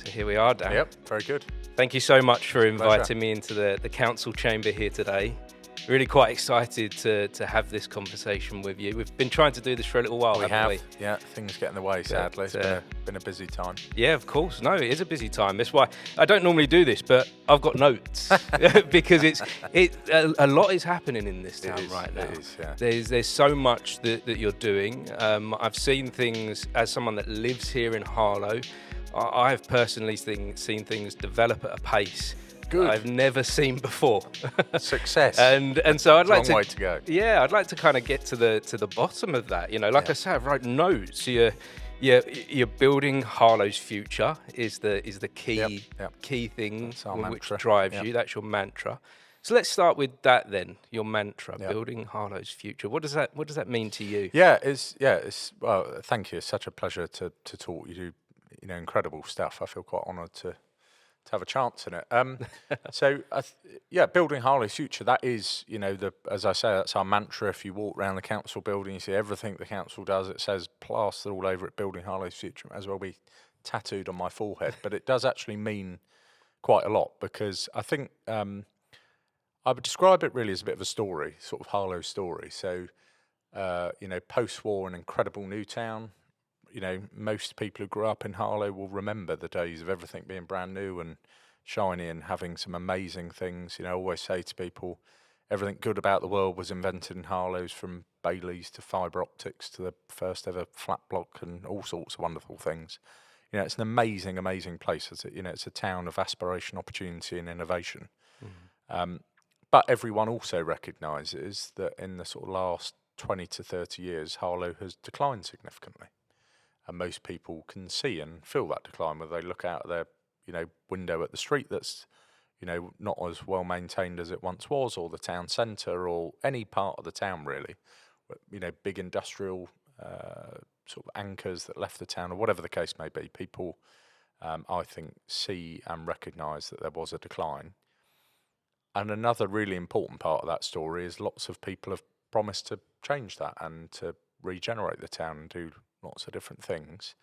So here we are, Dan. Yep, very good. Thank you so much for Pleasure. inviting me into the council chamber here today. Really quite excited to have this conversation with you. We've been trying to do this for a little while, haven't we? Yeah, things get in the way, sadly. It's been a busy time. Yeah, of course. No, it is a busy time. That's why I don't normally do this, but I've got notes because a lot is happening in this town right now. It is, yeah. There's so much that you're doing. I've seen things as someone that lives here in Harlow. I've personally seen things develop at a pace Good. I've never seen before. Success. and so I'd like Long way to go. Yeah, I'd like to kind of get to the bottom of that. You know, like I said, I wrote notes. You're building Harlow's future is the key key thing which drives you. That's your mantra. So let's start with that then. Your mantra, building Harlow's future. What does that mean to you? It's well, thank you. It's such a pleasure to talk. You do, incredible stuff. I feel quite honoured to have a chance in it. Building Harlow's future. That is, as I say, that's our mantra. If you walk around the council building, you see everything the council does. It says plastered all over it, building Harlow's future. It might as well be tattooed on my forehead. But it does actually mean quite a lot because I think I would describe it really as a bit of a story, sort of Harlow story. So, post-war, an incredible new town. Most people who grew up in Harlow will remember the days of everything being brand new and shiny and having some amazing things. I always say to people, everything good about the world was invented in Harlow's, from Baileys to fibre optics to the first ever flat block and all sorts of wonderful things. It's an amazing, amazing place. It's a town of aspiration, opportunity and innovation. Mm-hmm. But everyone also recognises that in the sort of last 20 to 30 years, Harlow has declined significantly. And most people can see and feel that decline, whether they look out of their, window at the street that's, not as well maintained as it once was, or the town centre, or any part of the town really. Big industrial sort of anchors that left the town, or whatever the case may be. People, I think, see and recognise that there was a decline. And another really important part of that story is lots of people have promised to change that and to regenerate the town and do lots of different things.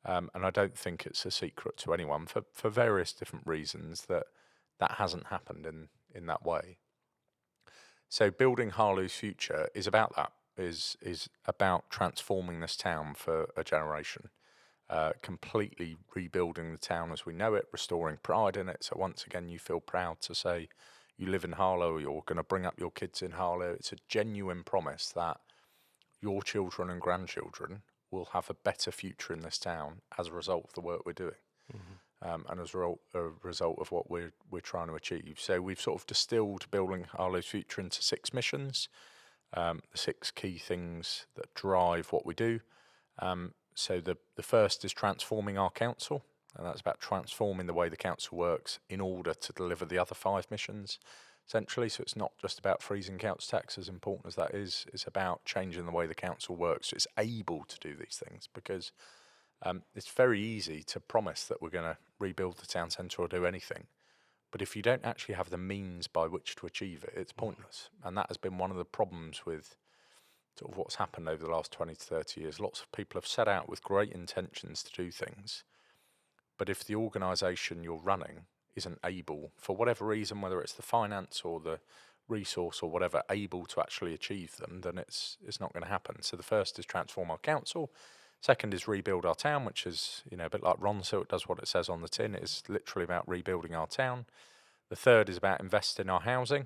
And I don't think it's a secret to anyone for various different reasons that hasn't happened in that way. So building Harlow's future is about that, is about transforming this town for a generation, completely rebuilding the town as we know it, restoring pride in it. So once again, you feel proud to say you live in Harlow, you're going to bring up your kids in Harlow. It's a genuine promise that your children and grandchildren will have a better future in this town as a result of the work we're doing, and as a result of what we're trying to achieve. So we've sort of distilled building Harlow's future into 6 missions, the 6 key things that drive what we do. So the first is transforming our council, and that's about transforming the way the council works in order to deliver the other 5 missions. Essentially, so it's not just about freezing council tax, as important as that is. It's about changing the way the council works so it's able to do these things, because it's very easy to promise that we're going to rebuild the town centre or do anything. But if you don't actually have the means by which to achieve it, it's pointless. And that has been one of the problems with sort of what's happened over the last 20 to 30 years. Lots of people have set out with great intentions to do things. But if the organisation you're running isn't able, for whatever reason, whether it's the finance or the resource or whatever, able to actually achieve them, then it's not going to happen. So the first is transform our council. Second is rebuild our town, which is, a bit like Ronsil. It does what it says on the tin. It is literally about rebuilding our town. The third is about invest in our housing.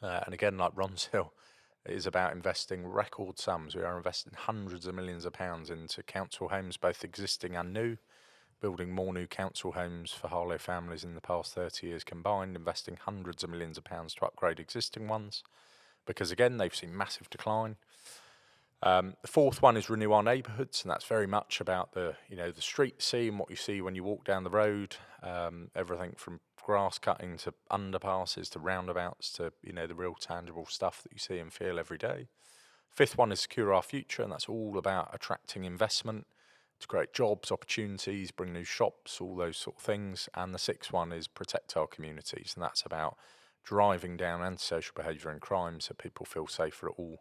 And again, like Ronsil, it is about investing record sums. We are investing hundreds of millions of pounds into council homes, both existing and new, building more new council homes for Harlow families in the past 30 years combined, investing hundreds of millions of pounds to upgrade existing ones, because again, they've seen massive decline. The fourth one is renew our neighbourhoods, and that's very much about the street scene, what you see when you walk down the road, everything from grass cutting to underpasses to roundabouts to, the real tangible stuff that you see and feel every day. Fifth one is secure our future, and that's all about attracting investment to create jobs, opportunities, bring new shops, all those sort of things. And the sixth one is protect our communities, and that's about driving down antisocial behaviour and crime so people feel safer at all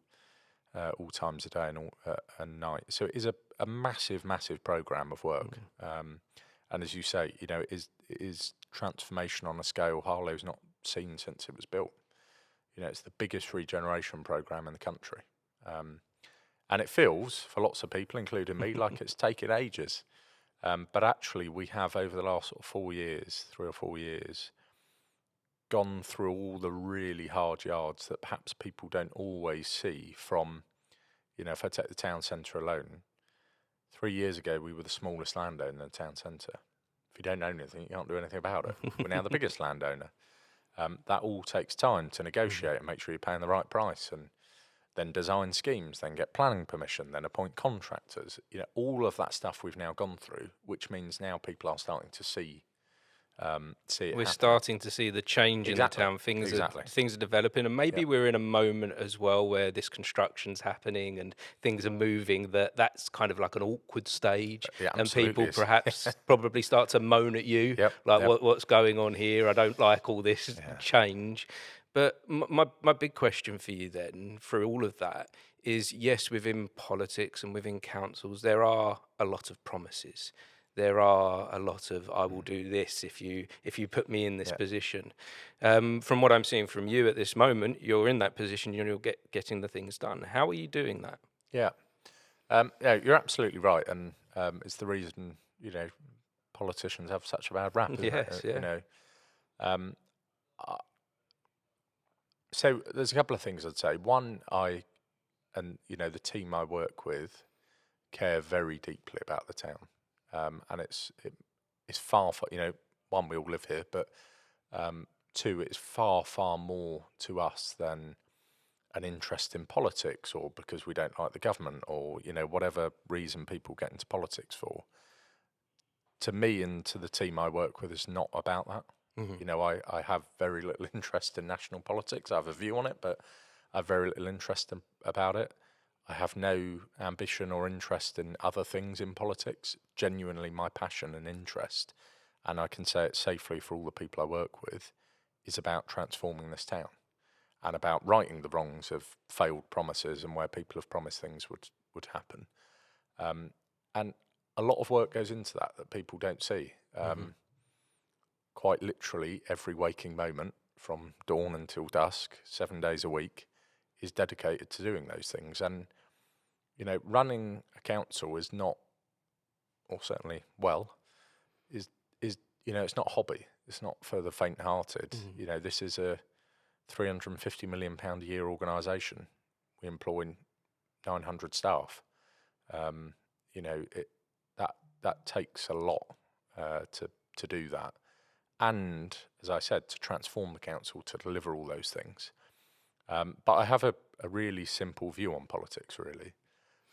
times of day and night. So it is a massive, massive programme of work. And as you say, you know, it is transformation on a scale Harlow's not seen since it was built. You know, it's the biggest regeneration program in the country. And it feels, for lots of people, including me, like it's taken ages. But actually, we have, over the last sort of 4 years, 3 or 4 years, gone through all the really hard yards that perhaps people don't always see from, you know, if I take the town centre alone, 3 years ago, we were the smallest landowner in the town centre. If you don't own anything, you can't do anything about it. We're now the biggest landowner. That all takes time to negotiate and make sure you're paying the right price, and then design schemes, then get planning permission, then appoint contractors. You know, all of that stuff we've now gone through, which means now people are starting to see it. We're happen. starting to see the change in the town. Things are developing, and maybe we're in a moment as well where this construction's happening and things are moving. That's kind of like an awkward stage, and people perhaps probably start to moan at you, what's going on here? I don't like all this change. But my big question for you then, through all of that, is yes, within politics and within councils, there are a lot of promises. There are a lot of, I will do this if you put me in this position. From what I'm seeing from you at this moment, you're in that position, you're getting the things done. How are you doing that? Yeah, you're absolutely right, and it's the reason, you know, politicians have such a bad rap, isn't it? You know, so there's a couple of things I'd say. One, you know, the team I work with care very deeply about the town. And it's far, you know, one, we all live here, but two, it's far, far more to us than an interest in politics, or because we don't like the government, or, you know, whatever reason people get into politics for. To me and to the team I work with, it's not about that. You know, I have very little interest in national politics. I have a view on it, but I have very little interest about it. I have no ambition or interest in other things in politics. Genuinely, my passion and interest, and I can say it safely for all the people I work with, is about transforming this town and about righting the wrongs of failed promises and where people have promised things would happen. And a lot of work goes into that people don't see. Quite literally, every waking moment from dawn until dusk, 7 days a week, is dedicated to doing those things. And, you know, running a council is not, or certainly is you know, it's not a hobby. It's not for the faint-hearted. You know, this is a £350 million a year organisation. We employ 900 staff. You know, that takes a lot to do that. And, as I said, to transform the council, to deliver all those things. But I have a really simple view on politics, really,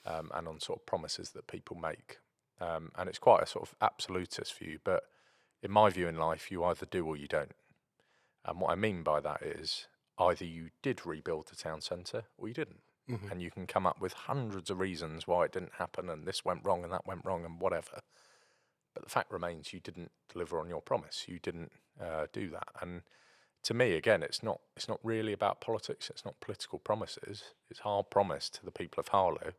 and on sort of promises that people make. And it's quite a sort of absolutist view, but in my view in life, you either do or you don't. And what I mean by that is either you did rebuild the town centre or you didn't. And you can come up with hundreds of reasons why it didn't happen, and this went wrong and that went wrong and whatever. But the fact remains you didn't deliver on your promise. You didn't do that. And to me, again, it's not really about politics. It's not political promises. It's our promise to the people of Harlow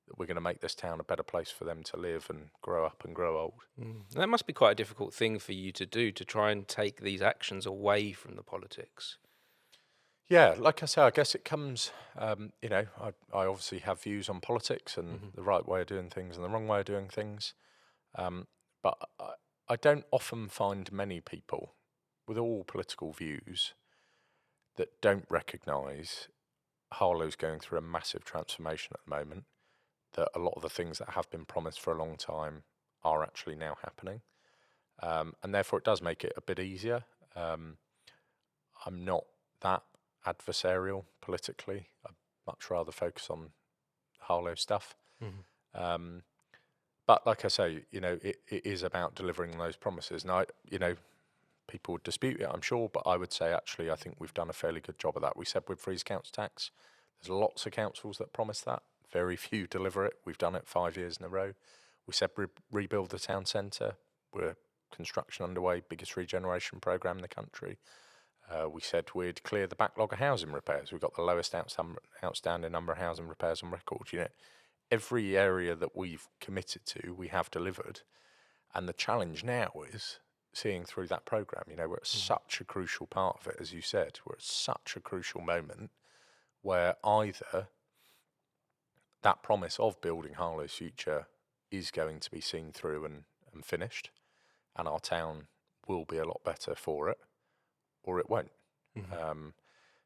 that we're going to make this town a better place for them to live and grow up and grow old. That must be quite a difficult thing for you to do, to try and take these actions away from the politics. Yeah, like I say, I guess it comes, you know, I obviously have views on politics and the right way of doing things and the wrong way of doing things. But I don't often find many people with all political views that don't recognise Harlow's going through a massive transformation at the moment, that a lot of the things that have been promised for a long time are actually now happening. And therefore it does make it a bit easier. I'm not that adversarial politically. I'd much rather focus on Harlow stuff. But like I say, you know, it is about delivering those promises. And you know, people would dispute it, I'm sure, but I would say actually I think we've done a fairly good job of that. We said we'd freeze council tax. There's lots of councils that promise that. Very few deliver it. We've done it 5 years in a row. We said rebuild the town centre. We're construction underway, biggest regeneration programme in the country. We said we'd clear the backlog of housing repairs. We've got the lowest outstanding number of housing repairs on record. You know, every area that we've committed to, we have delivered. And the challenge now is seeing through that program. You know, we're at such a crucial part of it, as you said. We're at such a crucial moment where either that promise of building Harlow's future is going to be seen through and finished, and our town will be a lot better for it, or it won't.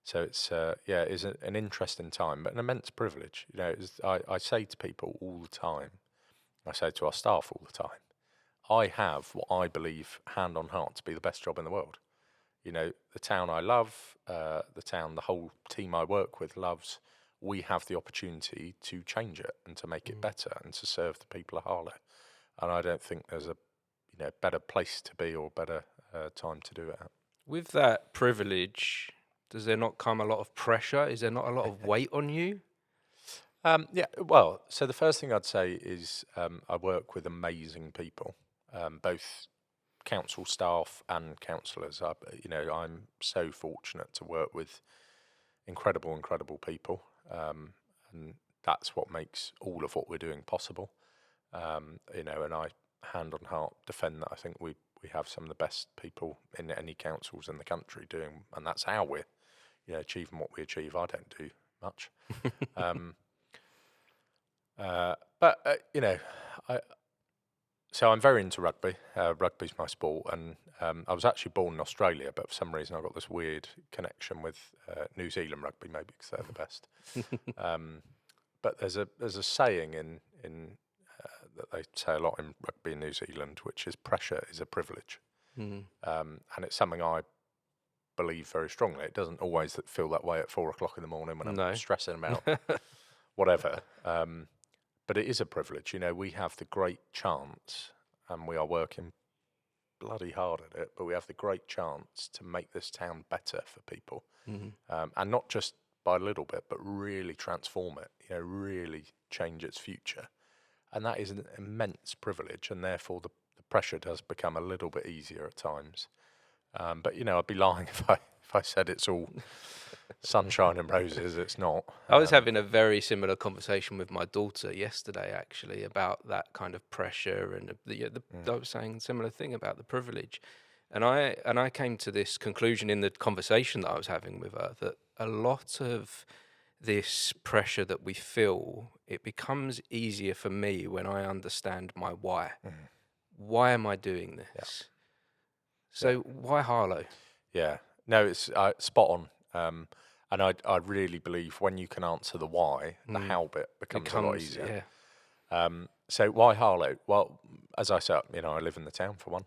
So it's it's an interesting time, but an immense privilege. You know, I say to people all the time, I say to our staff all the time, I have what I believe, hand on heart, to be the best job in the world. You know, the town I love, the town the whole team I work with loves, we have the opportunity to change it and to make it better and to serve the people of Harlow. And I don't think there's a better place to be or better time to do it at. With that privilege, does there not come a lot of pressure? Is there not a lot of weight on you? Well, so the first thing I'd say is I work with amazing people, both council staff and councillors. I'm so fortunate to work with incredible people, and that's what makes all of what we're doing possible. And I, hand on heart, defend that I think we have some of the best people in any councils in the country doing, and that's how we're achieving what we achieve. I don't do much. So I'm very into rugby. Rugby's my sport, and I was actually born in Australia, but for some reason I got this weird connection with New Zealand rugby, maybe because they're the best. But there's a saying in that they say a lot in rugby in New Zealand, which is pressure is a privilege, and it's something I believe very strongly. It doesn't always feel that way at 4 o'clock in the morning when I'm stressing about whatever. But it is a privilege. You know, we have the great chance, and we are working bloody hard at it, but we have the great chance to make this town better for people. And not just by a little bit, but really transform it, really change its future. And that is an immense privilege, and therefore the pressure does become a little bit easier at times. But I'd be lying if I said it's all sunshine and roses. It's not. I was having a very similar conversation with my daughter yesterday, actually, about that kind of pressure, and I was saying a similar thing about the privilege, and I came to this conclusion in the conversation that I was having with her, that a lot of this pressure that we feel, it becomes easier for me when I understand my why. Why am I doing this? So why Harlow? Yeah, no, it's spot on. And I really believe when you can answer the why, the how bit becomes a lot easier. So why Harlow? Well, as I said, I live in the town for one,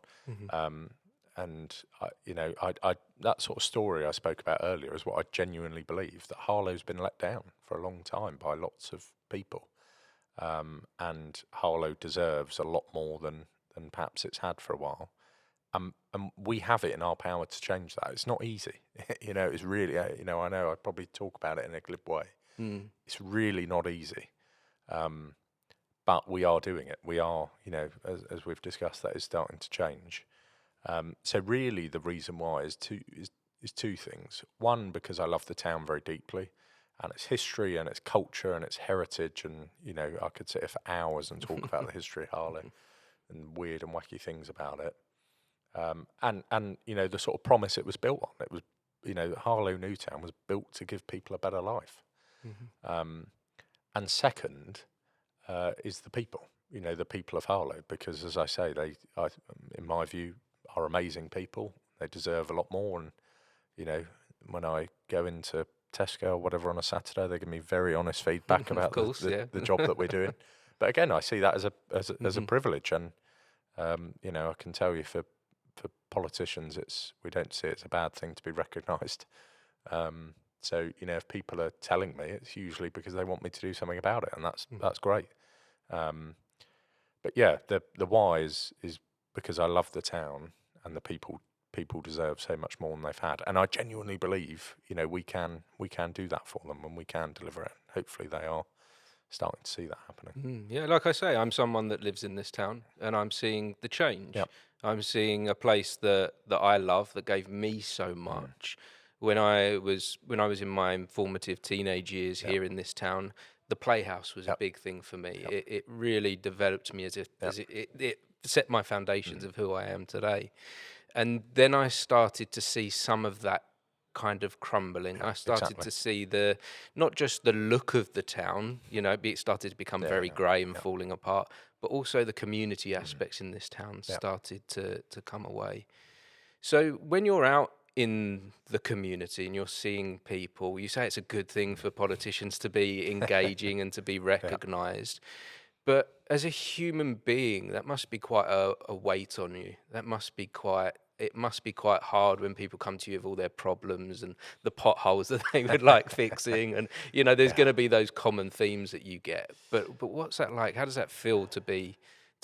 and I that sort of story I spoke about earlier is what I genuinely believe, that Harlow's been let down for a long time by lots of people, and Harlow deserves a lot more than perhaps it's had for a while. And we have it in our power to change that. It's not easy. It's really, I know I probably talk about it in a glib way. It's really not easy. But we are doing it. We are, as we've discussed, that is starting to change. So really the reason why is two things. One, because I love the town very deeply, and its history and its culture and its heritage. And, I could sit here for hours and talk about the history of Harlow and weird and wacky things about it. And the sort of promise it was built on. It was, Harlow Newtown was built to give people a better life. And second is the people, the people of Harlow, because as I say, they, in my view, are amazing people. They deserve a lot more. And, when I go into Tesco or whatever on a Saturday, they give me very honest feedback about the job that we're doing. But again, I see that as a privilege. And, I can tell you for politicians, we don't see it's a bad thing to be recognised. So if people are telling me, it's usually because they want me to do something about it, and that's great. But yeah, the why is because I love the town, and the people deserve so much more than they've had, and I genuinely believe we can do that for them, and we can deliver it. Hopefully, they are starting to see that happening. Yeah, like I say, I'm someone that lives in this town, and I'm seeing the change. Yep. I'm seeing a place that I love, that gave me so much. When I was in my formative teenage years here in this town, the Playhouse was a big thing for me. It really developed me it set my foundations of who I am today. And then I started to see some of that kind of crumbling. I started to see not just the look of the town, it started to become very grey and falling apart, but also the community aspects in this town started to come away. So when you're out in the community and you're seeing people, you say it's a good thing for politicians to be engaging and to be recognised. But as a human being, that must be quite a weight on you. It must be quite hard when people come to you with all their problems and the potholes that they would like fixing. And, there's going to be those common themes that you get. But what's that like? How does that feel to be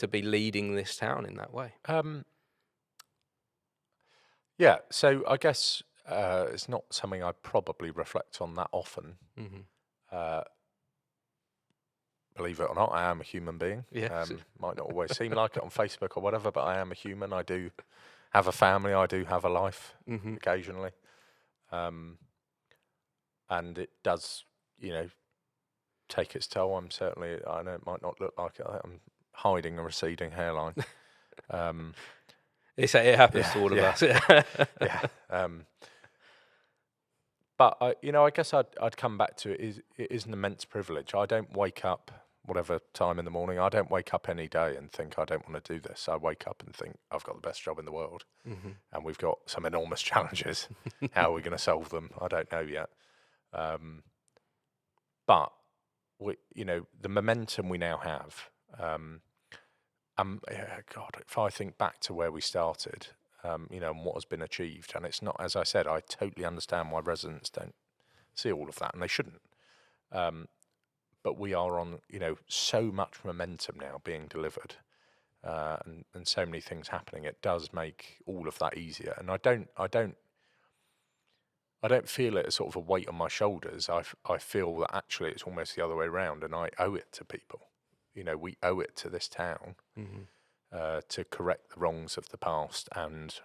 leading this town in that way? Yeah, so I guess it's not something I probably reflect on that often. Believe it or not, I am a human being. Might not always seem like it on Facebook or whatever, but I am a human. I do have a family. I do have a life occasionally. And it does, take its toll. I know it might not look like it. I'm hiding a receding hairline. It happens to all of us. But I guess I'd come back to it is an immense privilege. I don't wake up whatever time in the morning. I don't wake up any day and think I don't want to do this. I wake up and think I've got the best job in the world, and we've got some enormous challenges. How are we going to solve them? I don't know yet. But the momentum we now have. God, if I think back to where we started, and what has been achieved, and it's not, as I said, I totally understand why residents don't see all of that, and they shouldn't. But we are on, so much momentum now being delivered, and so many things happening. It does make all of that easier, and I don't feel it as sort of a weight on my shoulders. I feel that actually it's almost the other way around, and I owe it to people. We owe it to this town to correct the wrongs of the past and,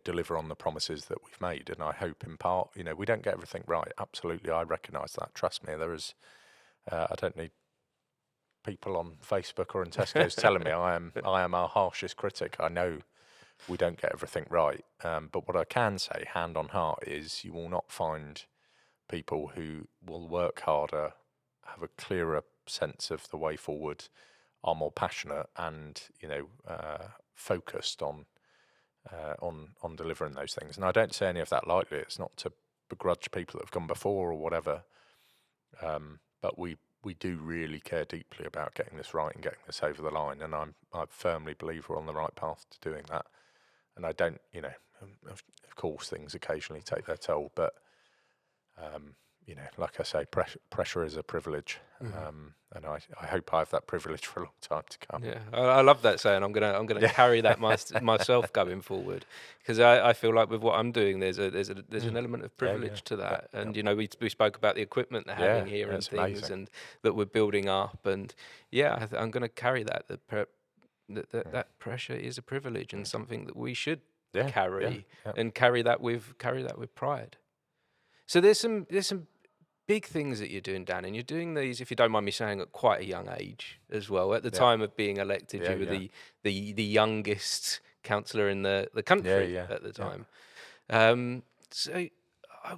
deliver on the promises that we've made. And I hope in part, we don't get everything right. Absolutely, I recognise that. Trust me, there is. I don't need people on Facebook or in Tesco's telling me I am our harshest critic. I know we don't get everything right. But what I can say, hand on heart, is you will not find people who will work harder, have a clearer sense of the way forward, are more passionate and focused on delivering those things. And I don't say any of that lightly. It's not to begrudge people that have gone before or whatever, but we do really care deeply about getting this right and getting this over the line. And I firmly believe we're on the right path to doing that. And I don't, of course, things occasionally take their toll, but like I say, pressure is a privilege, and I hope I have that privilege for a long time to come. Yeah, I love that saying. I'm gonna carry that myself going forward, because I feel like with what I'm doing, there's an element of privilege to that, and we spoke about the equipment they're having here and things, amazing. And that we're building up, and I'm gonna carry that. That pressure is a privilege and something that we should carry and carry that with pride. So there's some big things that you're doing, Dan, and you're doing these, if you don't mind me saying, at quite a young age as well. At the time of being elected, you were the youngest councillor in the country at the time. So I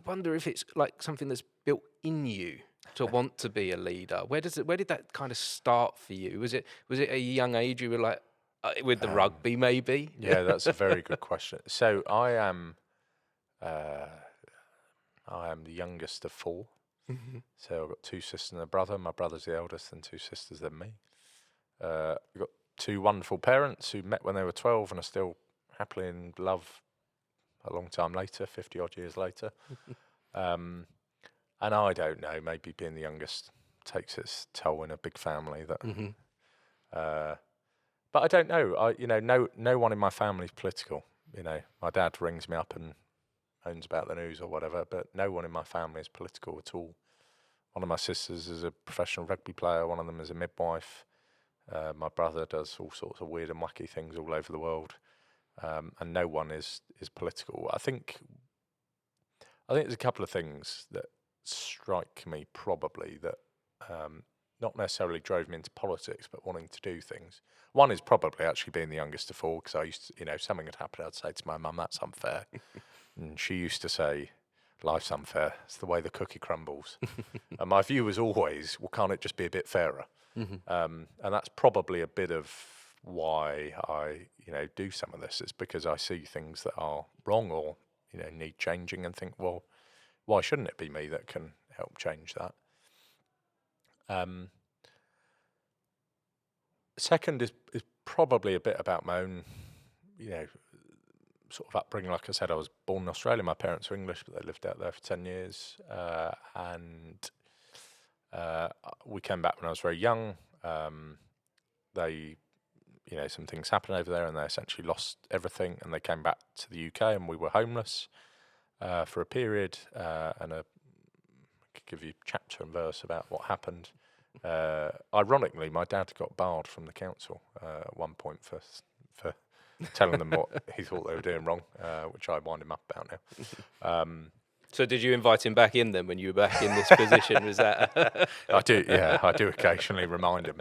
wonder if it's like something that's built in you to want to be a leader. Where did that kind of start for you? Was it at a young age you were like with the rugby maybe? Yeah, that's a very good question. So I am the youngest of four. So I've got two sisters and a brother. My brother's the eldest, and two sisters than me. We've got two wonderful parents who met when they were 12 and are still happily in love a long time later, 50 odd years later. And I don't know, maybe being the youngest takes its toll in a big family. But I don't know. No one in my family is political. My dad rings me up and moans about the news or whatever, but no one in my family is political at all. One of my sisters is a professional rugby player. One of them is a midwife. My brother does all sorts of weird and wacky things all over the world, and no one is political. I think there's a couple of things that strike me probably that not necessarily drove me into politics, but wanting to do things. One is probably actually being the youngest of four, because I used to, if something had happened, I'd say to my mum, "That's unfair." And she used to say, "Life's unfair. It's the way the cookie crumbles." And my view was always, well, can't it just be a bit fairer? And that's probably a bit of why I, do some of this. It's because I see things that are wrong or, need changing, and think, well, why shouldn't it be me that can help change that? Second is probably a bit about my own, sort of upbringing. Like I said, I was born in Australia. My parents were English, but they lived out there for 10 years. And we came back when I was very young. They, some things happened over there, and they essentially lost everything, and they came back to the UK, and we were homeless for a period. And I could give you chapter and verse about what happened. Ironically, my dad got barred from the council at one point for telling them what he thought they were doing wrong, which I wind him up about now. So did you invite him back in then when you were back in this position? Was that? I do, yeah. I do occasionally remind him.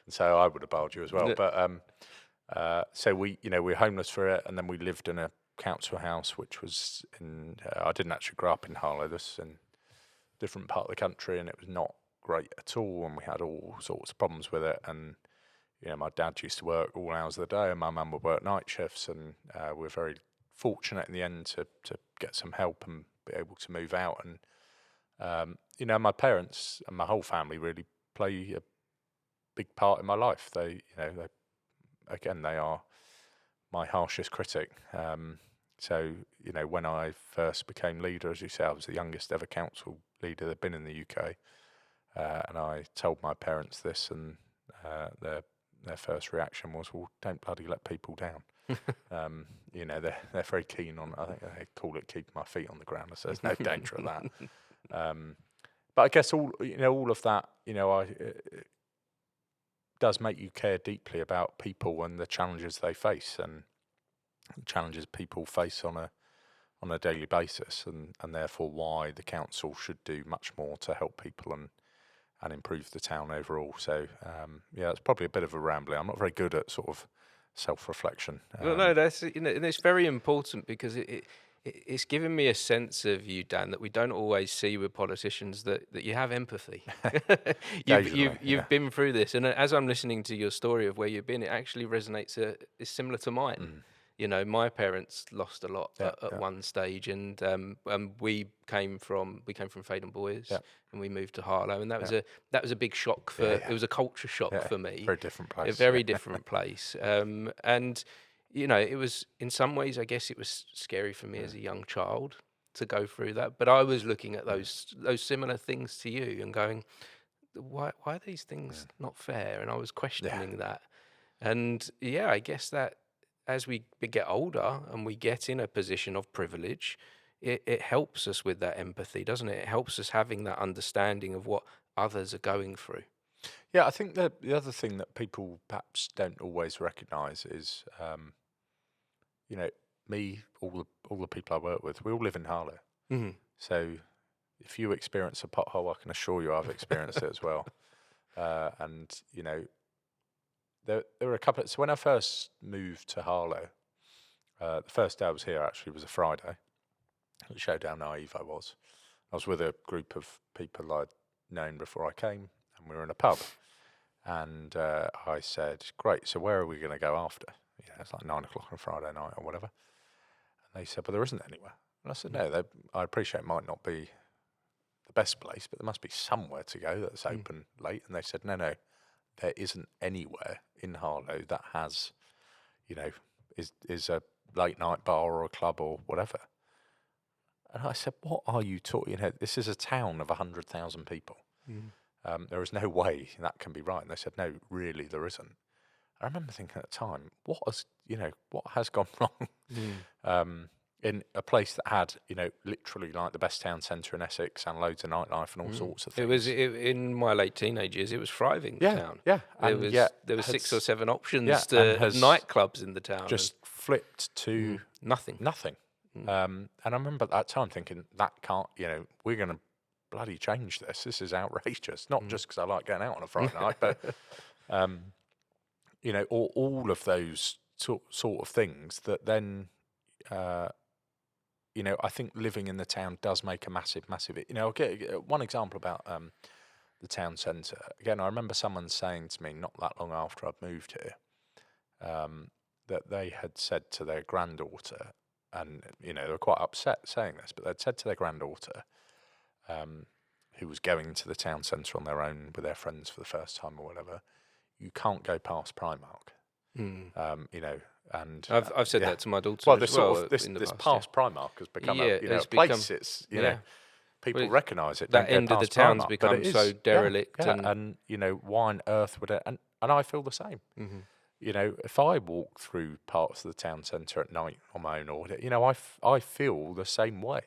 So I would have barred you as well. But so we were homeless for it, and then we lived in a council house, which was in. I didn't actually grow up in Harlow. This in a different part of the country, and it was not great at all, and we had all sorts of problems with it. And my dad used to work all hours of the day, and my mum would work night shifts, and we were very fortunate in the end to get some help and be able to move out. And my parents and my whole family really play a big part in my life. They are my harshest critic. So when I first became leader, as you say, I was the youngest ever council leader there'd been in the UK. And I told my parents this, and their first reaction was, "Well, don't bloody let people down." They're very keen on. I think they call it keeping my feet on the ground. So there's no danger of that. But I guess all of that, it does make you care deeply about people and the challenges they face, and challenges people face on a daily basis, and therefore why the council should do much more to help people and improve the town overall. So it's probably a bit of a rambling. I'm not very good at sort of self-reflection. Well, no, that's and it's very important, because it's given me a sense of you, Dan, that we don't always see with politicians, that you have empathy. You've been through this, and as I'm listening to your story of where you've been, it actually resonates. It's similar to mine. My parents lost a lot at one stage, and we came from Faden Boys, and we moved to Harlow, and that was a big shock for. It was a culture shock for me. Very different place. A very different place, and it was, in some ways, I guess it was scary for me as a young child to go through that. But I was looking at those similar things to you and going, why are these things not fair? And I was questioning that, and I guess that. As we get older and we get in a position of privilege, it helps us with that empathy, doesn't it? It helps us having that understanding of what others are going through. Yeah, I think the other thing that people perhaps don't always recognise is, me, all the people I work with, we all live in Harlow. Mm-hmm. So if you experience a pothole, I can assure you I've experienced it as well. And there were a couple. So when I first moved to Harlow, the first day I was here actually was a Friday. It showed how naive I was. I was with a group of people I'd known before I came, and we were in a pub. And I said, "Great, so where are we going to go after?" It's like 9 o'clock on a Friday night or whatever. And they said, "Well, there isn't anywhere." And I said, "No, I appreciate it might not be the best place, but there must be somewhere to go that's open late." And they said, "No. There isn't anywhere in Harlow that has, is a late night bar or a club or whatever." And I said, "What are you talking? This is a town of 100,000 people. There is no way that can be right." And they said, "No, really, there isn't." I remember thinking at the time, what has gone wrong? In a place that had, literally like the best town centre in Essex and loads of nightlife and all sorts of things. It was in my late teenage years. It was thriving town. Yeah, there were 6 or 7 options to nightclubs in the town. Just flipped to nothing. And I remember at that time thinking, that can't. We're going to bloody change this. This is outrageous. Not just because I like going out on a Friday night, but you know, all of those sort of things that then, you know, I think living in the town does make a massive. You know, I'll get one example about the town centre. Again, I remember someone saying to me not that long after I'd moved here, that they had said to their granddaughter, and you know, they were quite upset saying this, but they'd said to their granddaughter, who was going to the town centre on their own with their friends for the first time or whatever, you can't go past Primark. You know, and I've said that to my daughter. Well, as well, this past Primark has become a place. It's know, people recognise it. That end of the town's become so derelict, and you know, why on earth would it? And I feel the same. You know, if I walk through parts of the town centre at night on my own order, you know, I feel the same way.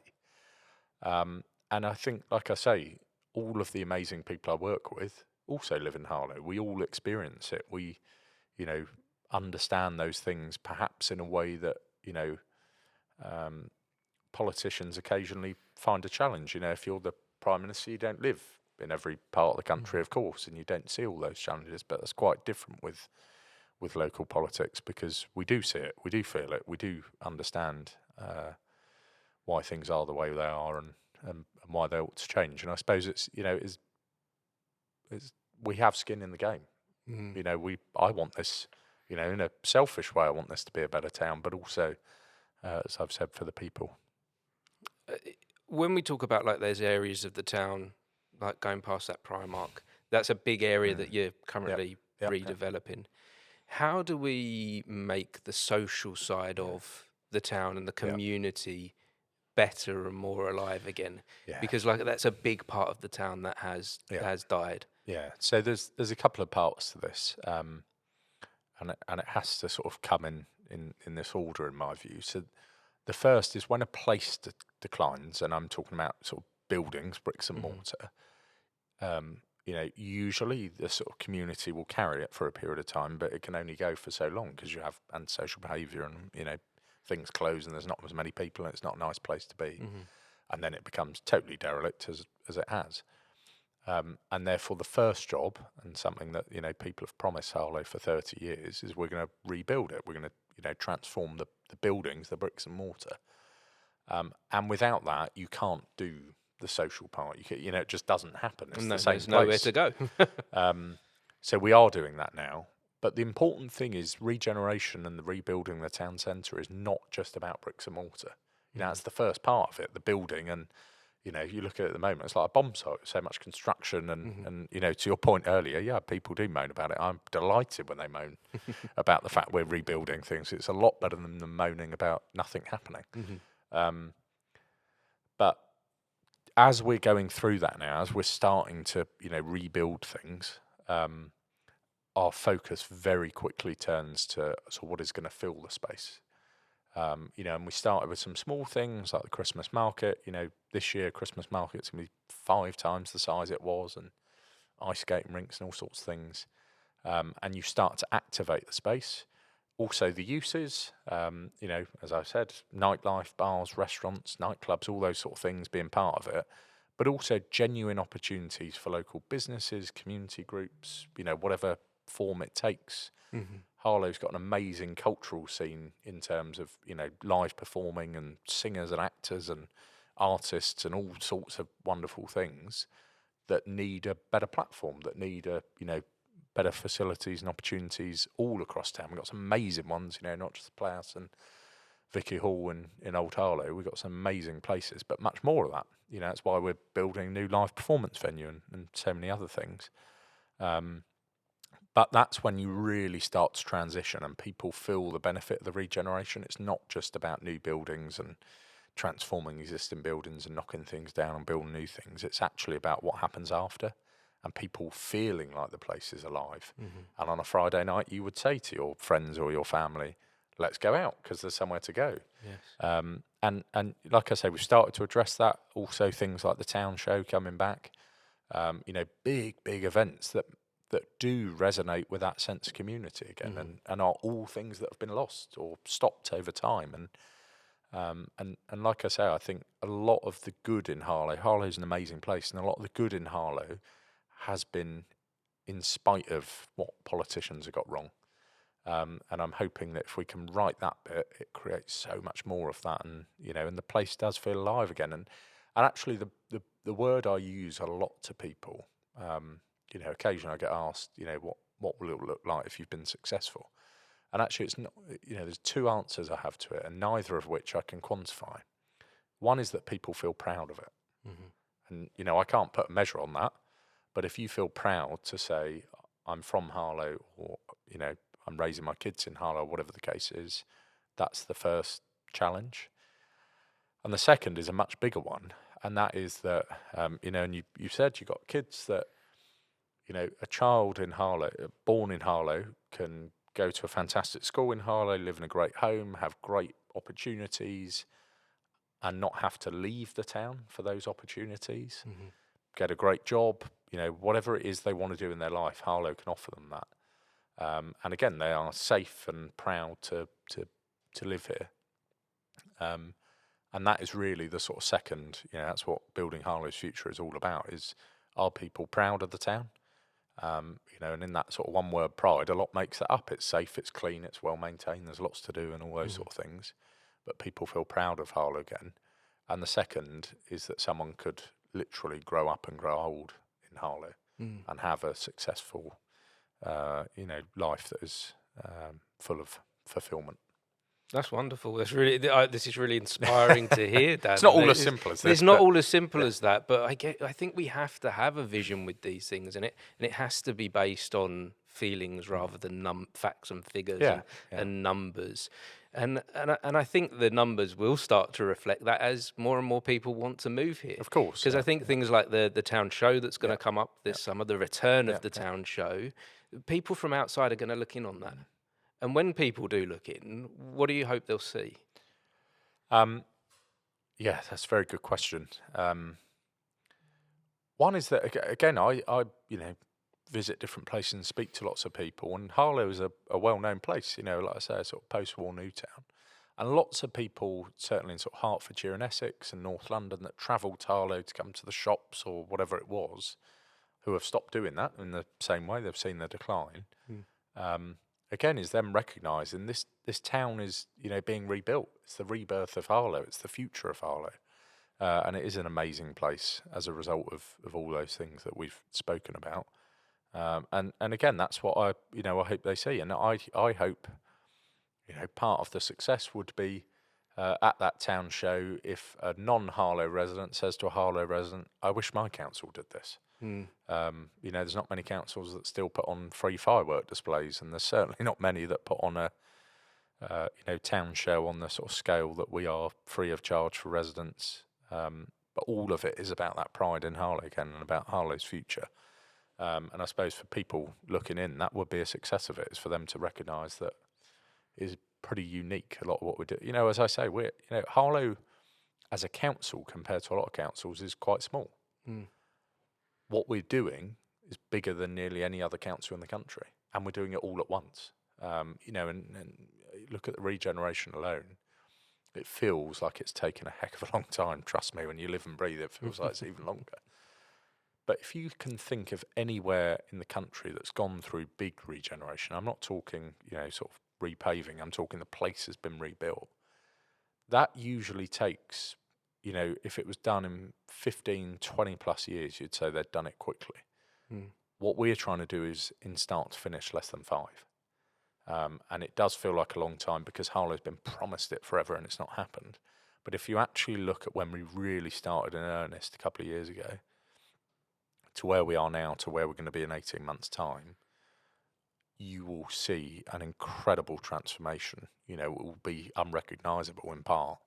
And I think, like I say, all of the amazing people I work with also live in Harlow. We all experience it. We, you know, understand those things perhaps in a way that, you know, politicians occasionally find a challenge. You know, if you're the Prime Minister, you don't live in every part of the country, of course, and you don't see all those challenges, but that's quite different with local politics, because we do see it, we do feel it, we do understand why things are the way they are, and why they ought to change. And I suppose it's, you know, is we have skin in the game. You know, I want this, you know, in a selfish way, I want this to be a better town, but also, as I've said, for the people. When we talk about like those areas of the town, like going past that Primark, that's a big area that you're currently redeveloping. How do we make the social side of the town and the community better and more alive again? Because like that's a big part of the town that has died. Yeah. So there's a couple of parts to this, and it has to sort of come in this order, in my view. So the first is when a place declines, and I'm talking about sort of buildings, bricks and mortar. You know, usually the sort of community will carry it for a period of time, but it can only go for so long because you have antisocial behaviour, and you know, things close and there's not as many people and it's not a nice place to be, and then it becomes totally derelict as it has. And therefore, the first job, and something that, you know, people have promised Harlow for 30 years, is we're going to rebuild it. We're going to, you know, transform the buildings, the bricks and mortar. And without that, you can't do the social part. You know, it just doesn't happen. It's the same place. There's nowhere to go. So we are doing that now. But the important thing is regeneration and the rebuilding the town centre is not just about bricks and mortar. You know, that's the first part of it, the building. And, you know, you look at it at the moment, it's like a bomb site, so much construction. And you know, to your point earlier, people do moan about it. I'm delighted when they moan about the fact we're rebuilding things. It's a lot better than them moaning about nothing happening. But as we're going through that now, as we're starting to, you know, rebuild things, our focus very quickly turns to what is going to fill the space. You know, and we started with some small things like the Christmas market. You know, this year Christmas market's going to be 5 times the size it was, and ice skating rinks and all sorts of things. And you start to activate the space. Also the uses, you know, as I said, nightlife, bars, restaurants, nightclubs, all those sort of things being part of it, but also genuine opportunities for local businesses, community groups, you know, whatever form it takes. Harlow's got an amazing cultural scene in terms of, you know, live performing and singers and actors and artists and all sorts of wonderful things that need a better platform, that need a, you know, better facilities and opportunities all across town. We've got some amazing ones, you know, not just the Playhouse and Vicky Hall in Old Harlow. We've got some amazing places, but much more of that. You know, that's why we're building a new live performance venue and so many other things. But that's when you really start to transition and people feel the benefit of the regeneration. It's not just about new buildings and transforming existing buildings and knocking things down and building new things. It's actually about what happens after and people feeling like the place is alive. And on a Friday night, you would say to your friends or your family, let's go out because there's somewhere to go. And like I say, we've started to address that. Also things like the town show coming back, you know, big events that do resonate with that sense of community again, and are all things that have been lost or stopped over time. And like I say, I think a lot of the good in Harlow's an amazing place, and a lot of the good in Harlow has been in spite of what politicians have got wrong. And I'm hoping that if we can right that bit, it creates so much more of that, and and the place does feel alive again. And actually, the word I use a lot to people, occasionally I get asked, what will it look like if you've been successful? And actually, it's not. There's two answers I have to it, and neither of which I can quantify. One is that people feel proud of it, and I can't put a measure on that, but if you feel proud to say I'm from Harlow, or I'm raising my kids in Harlow, whatever the case is, that's the first challenge. And the second is a much bigger one, and that is that, and you said you got kids that, a child in Harlow, born in Harlow, can go to a fantastic school in Harlow, live in a great home, have great opportunities, and not have to leave the town for those opportunities, get a great job, whatever it is they want to do in their life, Harlow can offer them that. And again, they are safe and proud to live here. And that is really the sort of second, that's what building Harlow's future is all about, is are people proud of the town? And in that sort of one word pride, a lot makes that up. It's safe, it's clean, it's well maintained, there's lots to do and all those sort of things. But people feel proud of Harlow again. And the second is that someone could literally grow up and grow old in Harlow and have a successful life that is full of fulfillment. That's wonderful. That's really. This is really inspiring to hear, Dan. It's not all as simple as this. It's not all as simple as that, but I think we have to have a vision with these things, and it has to be based on feelings rather than facts and figures and numbers. And I think the numbers will start to reflect that as more and more people want to move here. Of course. Because I think things like the town show that's going to come up this summer, the return of the town show, people from outside are going to look in on that. And when people do look in, what do you hope they'll see? Yeah, that's a very good question. One is that, again, I visit different places and speak to lots of people, and Harlow is a well-known place, like I say, a sort of post-war new town. And lots of people, certainly in sort of Hertfordshire and Essex and North London, that travel to Harlow to come to the shops or whatever it was, who have stopped doing that in the same way they've seen the decline. Again, is them recognising this town is, being rebuilt. It's the rebirth of Harlow. It's the future of Harlow. And it is an amazing place as a result of all those things that we've spoken about. And again, that's what I hope they see. And I hope, part of the success would be at that town show, if a non-Harlow resident says to a Harlow resident, I wish my council did this. There's not many councils that still put on free firework displays, and there's certainly not many that put on a town show on the sort of scale that we are, free of charge for residents. But all of it is about that pride in Harlow again, and about Harlow's future. And I suppose for people looking in, that would be a success of it, is for them to recognise that is pretty unique, a lot of what we do. As I say, we're Harlow as a council compared to a lot of councils is quite small. What we're doing is bigger than nearly any other council in the country, and we're doing it all at once. And look at the Regeneration alone. It feels like it's taken a heck of a long time. Trust me, when you live and breathe, it feels like it's even longer. But if you can think of anywhere in the country that's gone through big regeneration, I'm not talking, sort of repaving, I'm talking the place has been rebuilt. That usually takes, if it was done in 15, 20 plus years, you'd say they'd done it quickly. What we're trying to do is, in start to finish, less than 5. And it does feel like a long time because Harlow's been promised it forever and it's not happened. But if you actually look at when we really started in earnest a couple of years ago, to where we are now, to where we're going to be in 18 months' time, you will see an incredible transformation. It will be unrecognisable in part.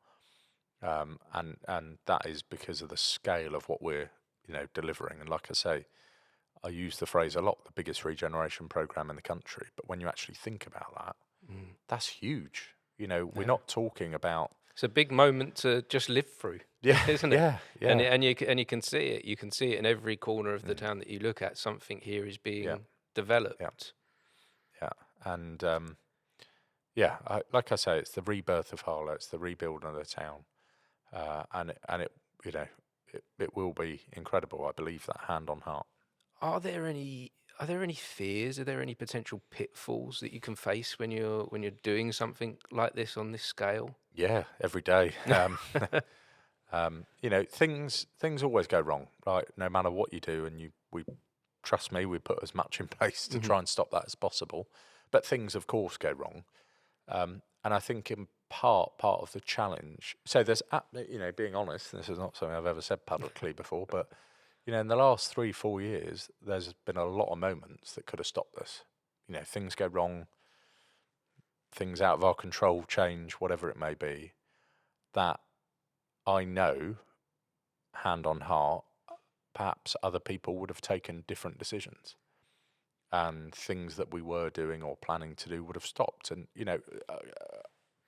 And that is because of the scale of what we're, delivering. And like I say, I use the phrase a lot, the biggest regeneration programme in the country. But when you actually think about that, that's huge. We're not talking about... It's a big moment to just live through, isn't it? Yeah. And you can see it. You can see it in every corner of the town that you look at. Something here is being developed. Yeah. And Yeah, like I say, it's the rebirth of Harlow. It's the rebuilding of the town, and it you know it will be incredible. I believe that, hand on heart. Are there any fears? Are there any potential pitfalls that you can face when you're doing something like this on this scale? Yeah, every day. Things always go wrong, right? No matter what you do, and we trust me, we put as much in place to try and stop that as possible. But things, of course, go wrong, and I think in part of the challenge. So there's, being honest, this is not something I've ever said publicly before, but in the last 3-4 years, there's been a lot of moments that could have stopped this. Things go wrong, things out of our control change, whatever it may be, that I know, hand on heart, perhaps other people would have taken different decisions, and things that we were doing or planning to do would have stopped. And,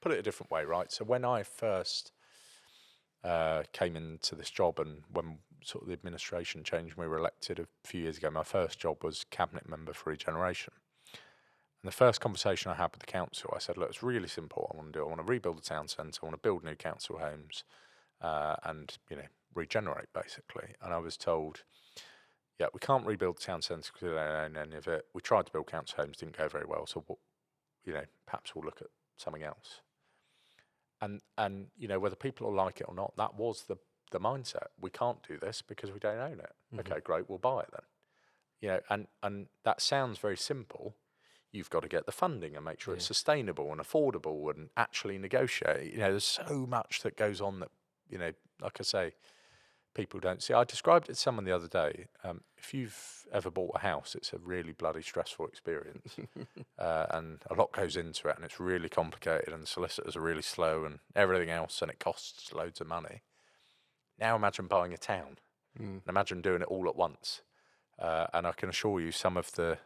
put it a different way, right? So when I first came into this job, and when sort of the administration changed, we were elected a few years ago, my first job was cabinet member for Regeneration. And the first conversation I had with the council, I said, look, it's really simple. I want to rebuild the town centre. I want to build new council homes, and regenerate, basically. And I was told, yeah, we can't rebuild the town centre because we don't own any of it. We tried to build council homes, didn't go very well. So, perhaps we'll look at something else. And whether people will like it or not, that was the mindset. We can't do this because we don't own it. Okay, great, we'll buy it then. And that sounds very simple. You've got to get the funding and make sure it's sustainable and affordable and actually negotiate. There's so much that goes on that, like I say, people don't see. I described it to someone the other day. If you've ever bought a house, it's a really bloody stressful experience. And a lot goes into it, and it's really complicated, and solicitors are really slow and everything else, and it costs loads of money. Now imagine buying a town, and imagine doing it all at once. And I can assure you, some of the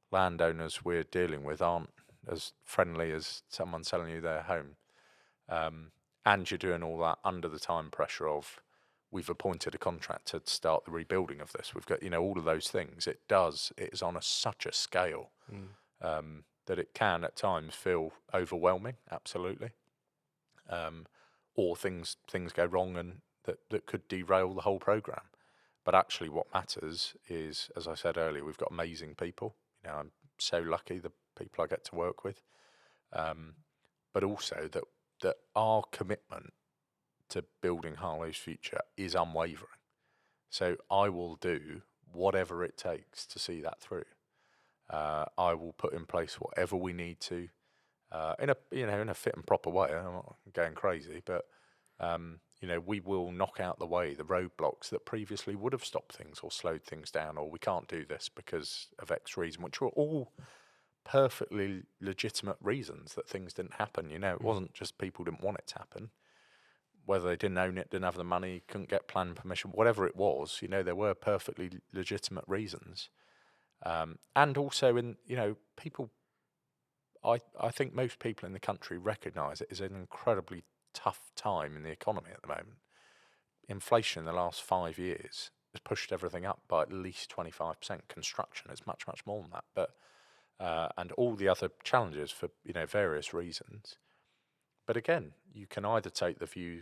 landowners we're dealing with aren't as friendly as someone selling you their home. And you're doing all that under the time pressure of, we've appointed a contractor to start the rebuilding of this. We've got, all of those things. It is on such a scale that it can at times feel overwhelming, absolutely. Or things go wrong, and that could derail the whole programme. But actually what matters is, as I said earlier, we've got amazing people. I'm so lucky, the people I get to work with. But also that our commitment to building Harlow's future is unwavering. So I will do whatever it takes to see that through. I will put in place whatever we need to, in a fit and proper way. I'm not going crazy, but we will knock out the way the roadblocks that previously would have stopped things or slowed things down, or we can't do this because of X reason, which were all perfectly legitimate reasons that things didn't happen. It wasn't just people didn't want it to happen. Whether they didn't own it, didn't have the money, couldn't get planning permission, whatever it was, there were perfectly legitimate reasons. And also people, I think most people in the country recognise it is an incredibly tough time in the economy at the moment. Inflation in the last 5 years has pushed everything up by at least 25%. Construction is much, much more than that. But and all the other challenges for various reasons. But again, you can either take the view,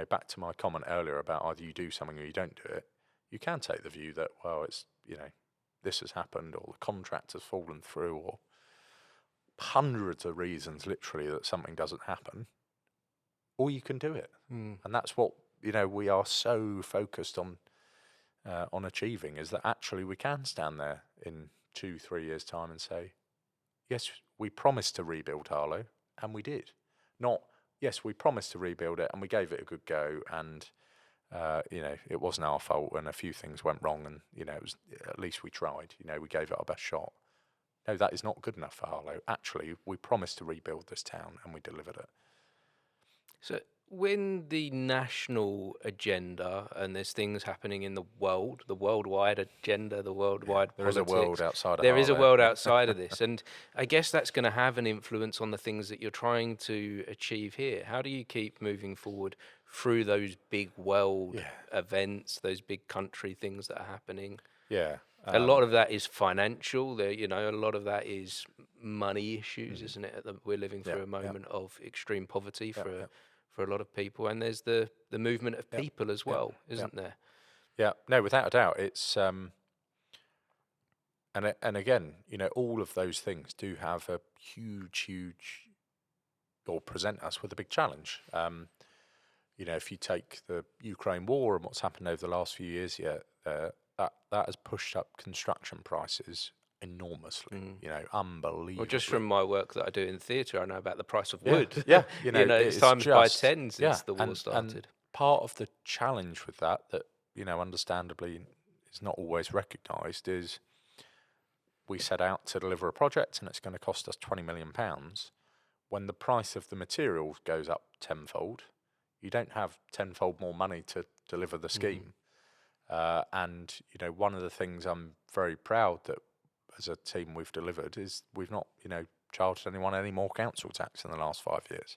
back to my comment earlier about either you do something or you don't do it. You can take the view that, well, it's this has happened, or the contract has fallen through, or hundreds of reasons literally that something doesn't happen. Or you can do it. And that's what, we are so focused on achieving, is that actually we can stand there in 2-3 years' time and say, yes, we promised to rebuild Harlow, and we did. Not, yes, we promised to rebuild it, and we gave it a good go, and, it wasn't our fault, and a few things went wrong, and, it was, at least we tried. We gave it our best shot. No, that is not good enough for Harlow. Actually, we promised to rebuild this town, and we delivered it. So when the national agenda, and there's things happening in the world, the worldwide agenda, the worldwide there politics, is a world outside of there Harlow. is a world outside of this, and I guess that's going to have an influence on the things that you're trying to achieve here. How do you keep moving forward through those big world events, those big country things that are happening? Yeah. A lot of that is financial. A lot of that is money issues, isn't it? We're living through a moment of extreme poverty for a lot of people, and there's the movement of people as well, isn't there? Yeah, no, without a doubt, it's and again, all of those things do have a huge, or present us with a big challenge. If you take the Ukraine war and what's happened over the last few years, that has pushed up construction prices enormously. Unbelievable. Well, just from my work that I do in theatre, I know about the price of wood. Yeah, it's times by 10 since the war started. And part of the challenge with that, understandably is not always recognised, is we set out to deliver a project and it's going to cost us £20 million. When the price of the materials goes up tenfold, you don't have tenfold more money to deliver the scheme. And one of the things I'm very proud that as a team we've delivered is we've not charged anyone any more council tax in the last 5 years.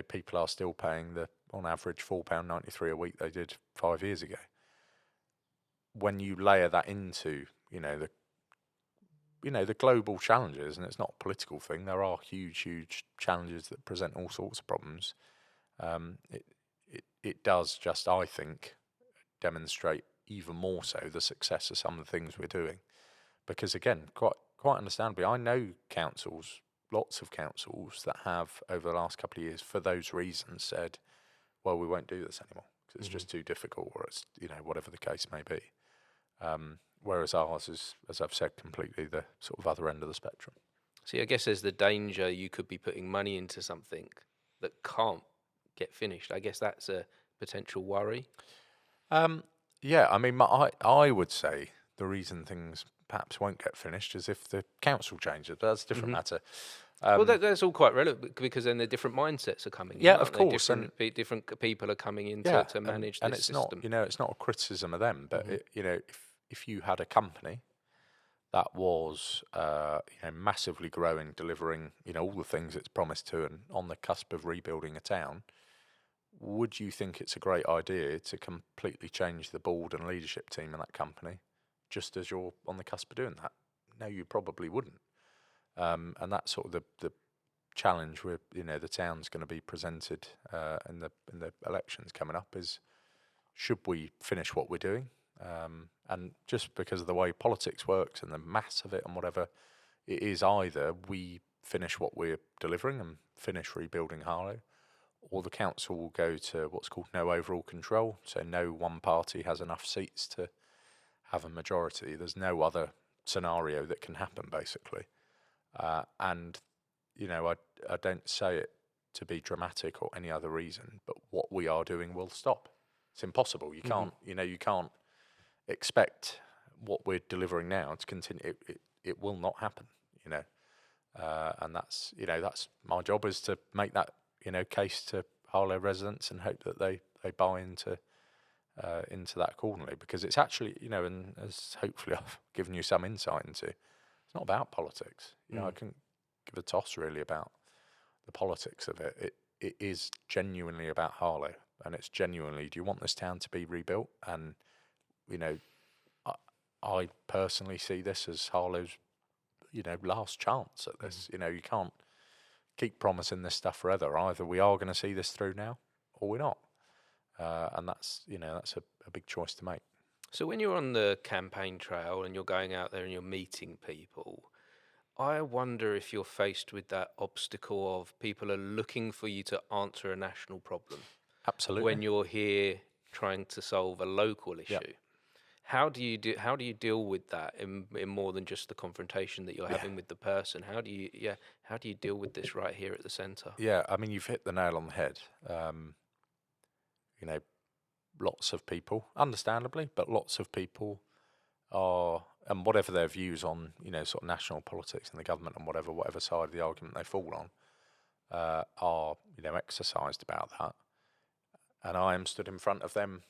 People are still paying on average £4.93 a week they did 5 years ago. When you layer that into the global challenges, and it's not a political thing, there are huge challenges that present all sorts of problems. It does just, I think, demonstrate even more so the success of some of the things we're doing. Because again, quite understandably, I know councils, lots of councils that have over the last couple of years, for those reasons, said, well, we won't do this anymore because it's just too difficult, or it's whatever the case may be. Whereas ours is, as I've said, completely the sort of other end of the spectrum. See, I guess there's the danger you could be putting money into something that can't get finished. I guess that's a potential worry. Yeah, I mean, I would say the reason things perhaps won't get finished is if the council changes, but that's a different matter. Well, that's all quite relevant because then the different mindsets are coming in. Yeah, of course. Different people are coming in to manage this system. And it's not a criticism of them, but if you had a company that was massively growing, delivering all the things it's promised to, and on the cusp of rebuilding a town, would you think it's a great idea to completely change the board and leadership team in that company just as you're on the cusp of doing that? No, you probably wouldn't. And that's sort of the challenge where the town's going to be presented in the elections coming up is, should we finish what we're doing? And just because of the way politics works and the mass of it and whatever, it is either we finish what we're delivering and finish rebuilding Harlow, or the council will go to what's called no overall control. So no one party has enough seats to have a majority. There's no other scenario that can happen, basically. And I don't say it to be dramatic or any other reason, but what we are doing will stop. It's impossible. You can't, you can't expect what we're delivering now to continue. It will not happen, and that's my job, is to make that case to Harlow residents and hope that they buy into that accordingly, because it's actually and as hopefully I've given you some insight into, it's not about politics. I couldn't give a toss really about the politics of it. It is genuinely about Harlow, and it's genuinely, do you want this town to be rebuilt? And I personally see this as Harlow's last chance at this. You can't keep promising this stuff forever. Either we are going to see this through now, or we're not, and that's that's a big choice to make. So when you're on the campaign trail and you're going out there and you're meeting people, I wonder if you're faced with that obstacle of people are looking for you to answer a national problem. Absolutely. When you're here trying to solve a local issue. Yep. How do you deal with that in more than just the confrontation that you're having with the person? How do you deal with this right here at the centre? Yeah, I mean, you've hit the nail on the head. Lots of people, understandably, but lots of people are, and whatever their views on sort of national politics and the government and whatever side of the argument they fall on, are exercised about that. And I am stood in front of them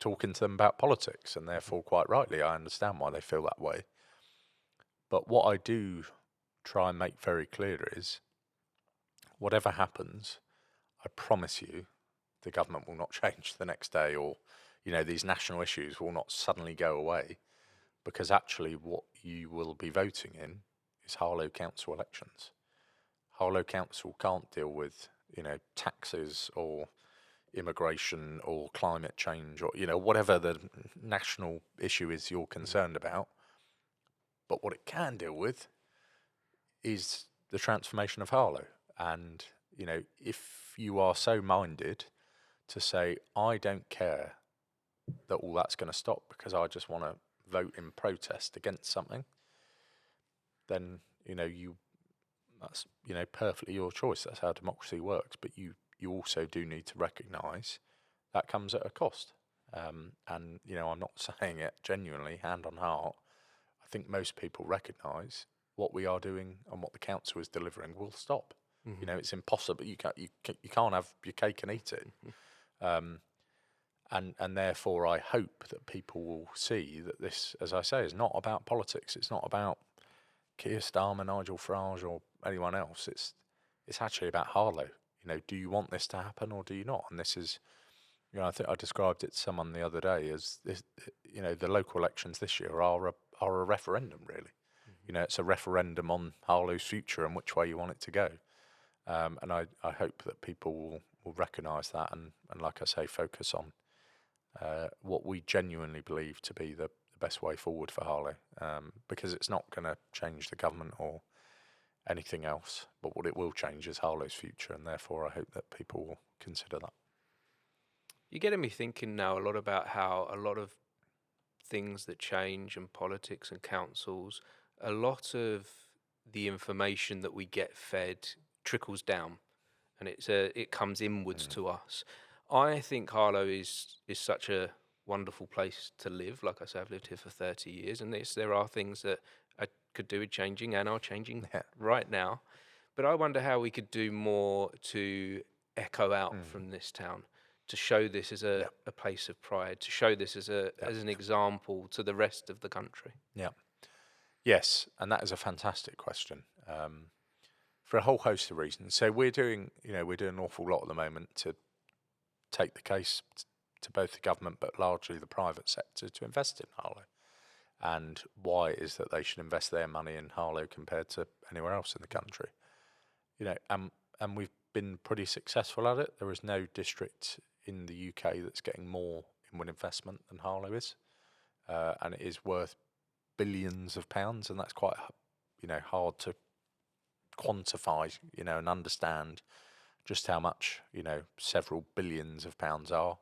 talking to them about politics, and therefore quite rightly I understand why they feel that way. But what I do try and make very clear is, whatever happens, I promise you the government will not change the next day, or these national issues will not suddenly go away, because actually what you will be voting in is Harlow Council elections. Harlow Council can't deal with, taxes or immigration or climate change or, whatever the national issue is you're concerned about. But what it can deal with is the transformation of Harlow. And, if you are so minded to say, I don't care that all that's going to stop because I just want to vote in protest against something, then, that's, perfectly your choice. That's how democracy works. But you also do need to recognise that comes at a cost. And, I'm not saying it genuinely, hand on heart. I think most people recognise what we are doing and what the council is delivering will stop. Mm-hmm. It's impossible. You can't have your cake and eat it. Mm-hmm. And therefore, I hope that people will see that this, as I say, is not about politics. It's not about Keir Starmer, Nigel Farage, or anyone else. It's actually about Harlow. Do you want this to happen or do you not? And this is, I think I described it to someone the other day as this. The local elections this year are a referendum, really. Mm-hmm. It's a referendum on Harlow's future and which way you want it to go. And I hope that people will recognise that and, like I say, focus on what we genuinely believe to be the best way forward for Harlow, because it's not going to change the government or anything else, but what it will change is Harlow's future, and therefore I hope that people will consider that. You're getting me thinking now a lot about how a lot of things that change in politics and councils, a lot of the information that we get fed trickles down, and it comes inwards to us. I think Harlow is such a wonderful place to live. Like I say, I've lived here for 30 years, and there are things that I could do with changing and are changing right now. But I wonder how we could do more to echo out from this town, to show this as a place of pride, to show this as an example to the rest of the country. Yeah. Yes, and that is a fantastic question. For a whole host of reasons. So we're doing an awful lot at the moment to take the case to both the government but largely the private sector to invest in Harlow, and why it is that they should invest their money in Harlow compared to anywhere else in the country. And we've been pretty successful at it. There is no district in the UK that's getting more inward investment than Harlow is, and it is worth billions of pounds, and that's quite hard to quantify and understand just how much several billions of pounds are.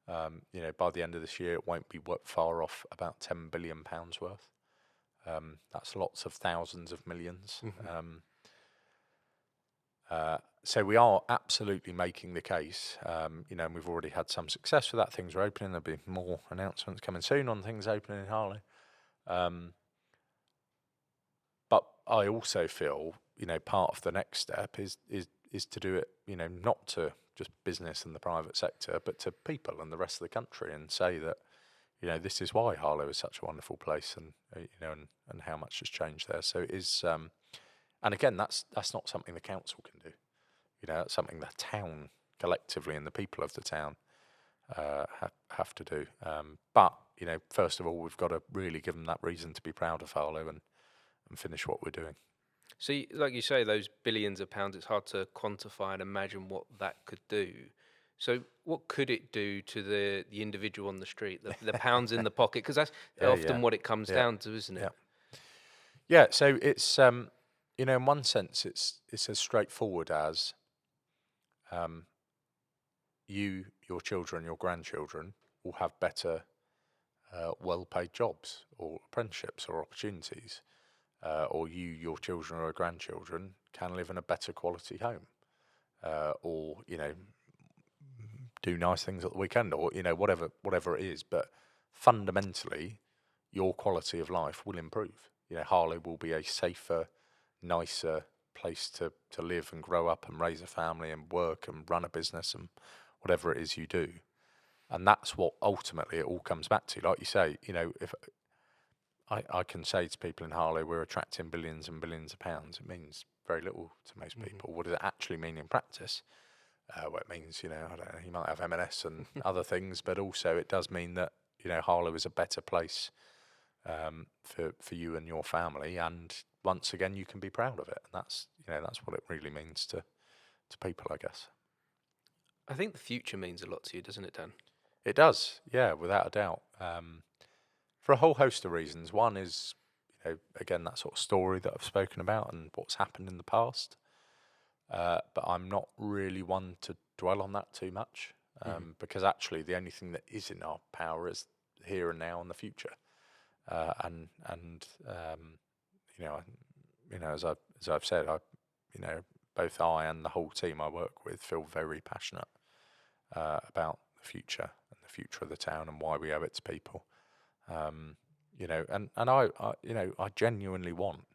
By the end of this year, it won't be far off about £10 billion worth. That's lots of thousands of millions. So we are absolutely making the case, and we've already had some success with that. Things are opening. There'll be more announcements coming soon on things opening in Harlow. But I also feel, part of the next step is to do it, not to just business and the private sector, but to people and the rest of the country, and say that, this is why Harlow is such a wonderful place, and and how much has changed there. So it is, and again, that's not something the council can do. That's something the town collectively and the people of the town have to do. But first of all, we've got to really give them that reason to be proud of Harlow and finish what we're doing. So, like you say, those billions of pounds, it's hard to quantify and imagine what that could do. So what could it do to the individual on the street, the pounds in the pocket? Because that's often what it comes down to, isn't it? Yeah, so it's, in one sense, it's as straightforward as you, your children, your grandchildren will have better well-paid jobs or apprenticeships or opportunities. Or you, your children or grandchildren can live in a better quality home, or do nice things at the weekend, or whatever it is. But fundamentally, your quality of life will improve. Harlow will be a safer, nicer place to live and grow up and raise a family and work and run a business and whatever it is you do. And that's what ultimately it all comes back to. Like you say, if I can say to people in Harlow, we're attracting billions and billions of pounds. It means very little to most people. What does it actually mean in practice? Well, it means, I don't know, you might have M&S and other things, but also it does mean that, Harlow is a better place for you and your family, and once again you can be proud of it, and that's what it really means to people, I guess. I think the future means a lot to you, doesn't it, Dan? It does, yeah, without a doubt. For a whole host of reasons. One is, again, that sort of story that I've spoken about and what's happened in the past. But I'm not really one to dwell on that too much, because actually the only thing that is in our power is here and now and the future. As I've said, both I and the whole team I work with feel very passionate about the future and the future of the town and why we owe it to people. I genuinely want,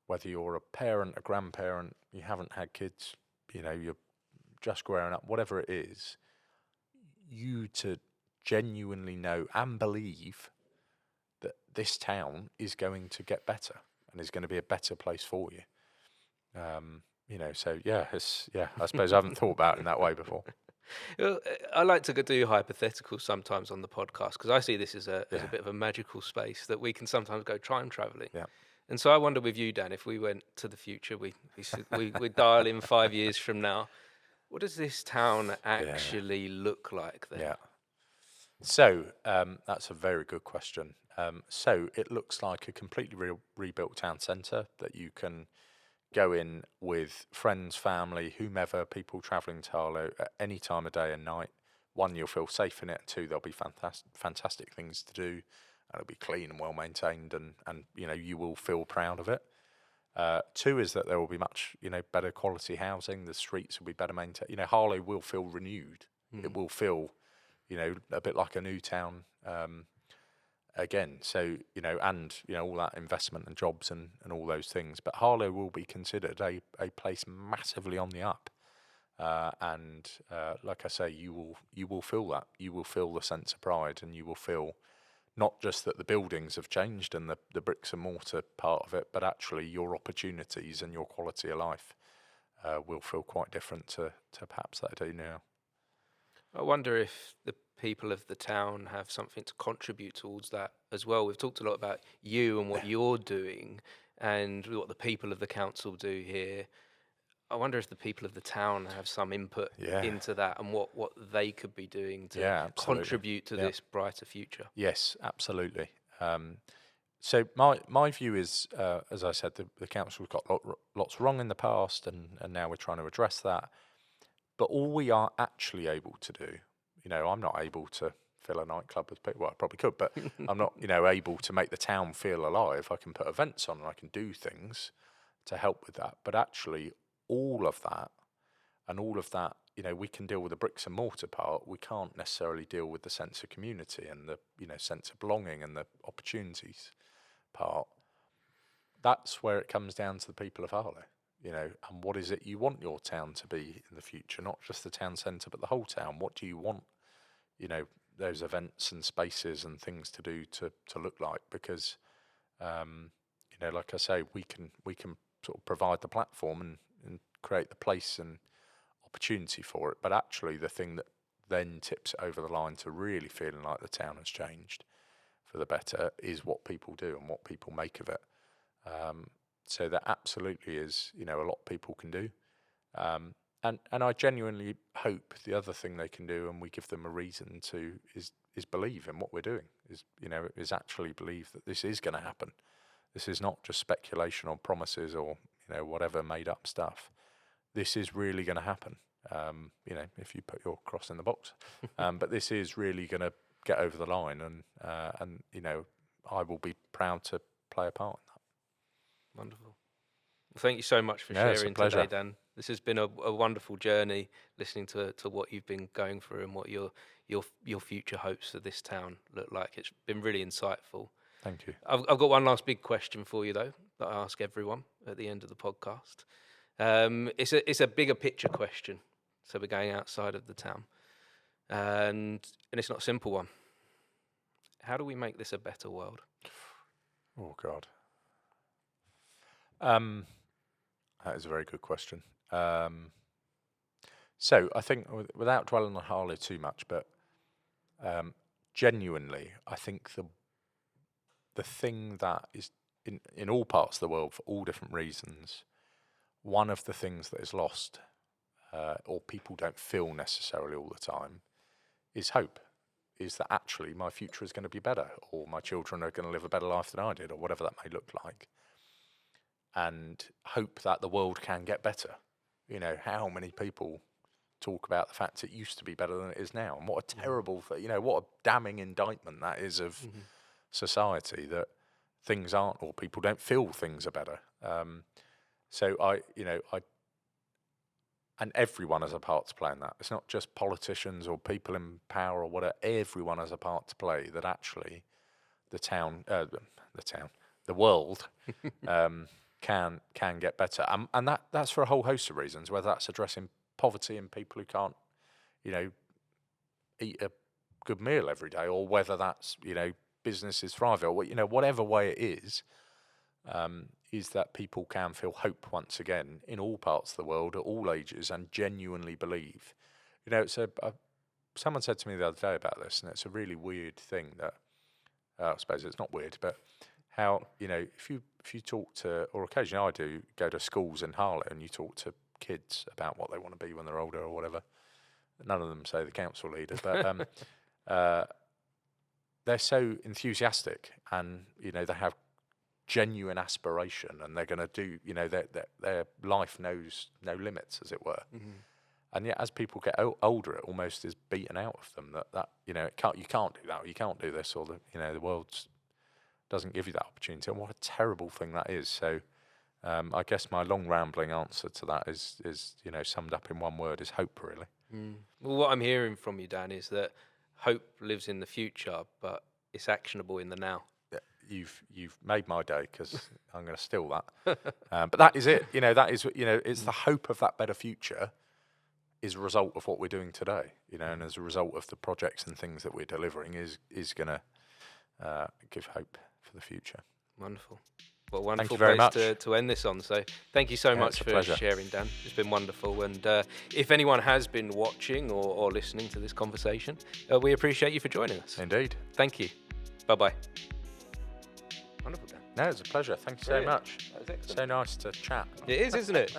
whether you're a parent, a grandparent, you haven't had kids, you're just growing up, whatever it is, you to genuinely know and believe that this town is going to get better and is going to be a better place for you. I suppose I haven't thought about it in that way before. Well, I like to do hypotheticals sometimes on the podcast because I see this as a bit of a magical space that we can sometimes go time traveling. Yeah. And so I wonder with you, Dan, if we went to the future, we dial in 5 years from now, what does this town actually look like then? Yeah. So that's a very good question. So it looks like a completely rebuilt town centre that you can go in with friends, family, whomever, people travelling to Harlow at any time of day and night. One, you'll feel safe in it. Two, there'll be fantastic things to do. And it'll be clean and well maintained, and you will feel proud of it. Two is that there will be much better quality housing. The streets will be better maintained. Harlow will feel renewed. It will feel a bit like a new town again. So all that investment and jobs and all those things. But Harlow will be considered a place massively on the up. Like I say, you will feel that. You will feel the sense of pride, and you will feel not just that the buildings have changed and the bricks and mortar part of it, but actually your opportunities and your quality of life will feel quite different to perhaps that do now. I wonder if the people of the town have something to contribute towards that as well. We've talked a lot about you and what you're doing and what the people of the council do here. I wonder if the people of the town have some input into that and what they could be doing to contribute to this brighter future. Yes, absolutely. So my view is, as I said, the council's got lots wrong in the past, and now we're trying to address that. But all we are actually able to do, I'm not able to fill a nightclub with people. Well, I probably could, but I'm not, able to make the town feel alive. I can put events on and I can do things to help with that. But actually, all of that, we can deal with the bricks and mortar part. We can't necessarily deal with the sense of community and the, sense of belonging and the opportunities part. That's where it comes down to the people of Harlow, and what is it you want your town to be in the future? Not just the town centre, but the whole town. What do you want, those events and spaces and things to do to look like? Because, like I say, we can sort of provide the platform and create the place and opportunity for it, but actually the thing that then tips it over the line to really feeling like the town has changed for the better is what people do and what people make of it. So that absolutely is, a lot people can do. And I genuinely hope the other thing they can do, and we give them a reason to, is believe in what we're doing, is actually believe that this is going to happen. This is not just speculation or promises or, whatever made up stuff. This is really going to happen, if you put your cross in the box. But this is really going to get over the line, and I will be proud to play a part in that. Wonderful. Well, thank you so much for sharing today, Dan. This has been a wonderful journey, listening to what you've been going through and what your future hopes for this town look like. It's been really insightful. Thank you. I've got one last big question for you, though, that I ask everyone at the end of the podcast. It's a bigger picture question, so we're going outside of the town, and it's not a simple one. How do we make this a better world? Oh God, that is a very good question. So I think, without dwelling on Harlow too much, but genuinely, I think the thing that is in all parts of the world for all different reasons, one of the things that is lost, or people don't feel necessarily all the time, is hope. Is that actually my future is going to be better, or my children are going to live a better life than I did, or whatever that may look like. And hope that the world can get better. You know, how many people talk about the fact it used to be better than it is now, and what a terrible, what a damning indictment that is of society, that things aren't, or people don't feel things are better. And everyone has a part to play in that. It's not just politicians or people in power or whatever. Everyone has a part to play, that actually the world can get better. And that's for a whole host of reasons, whether that's addressing poverty and people who can't, eat a good meal every day, or whether that's, businesses thriving, or, whatever way it is that people can feel hope once again in all parts of the world at all ages, and genuinely believe. Someone said to me the other day about this, and it's a really weird thing that, I suppose it's not weird, but how, if you talk to, or occasionally I do go to schools in Harlow, and you talk to kids about what they want to be when they're older or whatever. None of them say the council leader, but they're so enthusiastic, and they have genuine aspiration, and they're going to do, their life knows no limits, as it were. And yet, as people get older, it almost is beaten out of them that you can't do that, or you can't do this, or the world doesn't give you that opportunity. And what a terrible thing that is. So I guess my long rambling answer to that is summed up in one word, is hope, really. Well, what I'm hearing from you, Dan, is that hope lives in the future, but it's actionable in the now. You've made my day, because I'm going to steal that. But that is it. That is, it's the hope of that better future is a result of what we're doing today. And as a result of the projects and things that we're delivering is going to give hope for the future. Wonderful. Well, wonderful place to end this on. So thank you so much for sharing, Dan. It's been wonderful. And if anyone has been watching or listening to this conversation, we appreciate you for joining us. Indeed. Thank you. Bye-bye. Wonderful, Dan. No, it's a pleasure. Thank you so much. That was excellent. So nice to chat. It is, isn't it?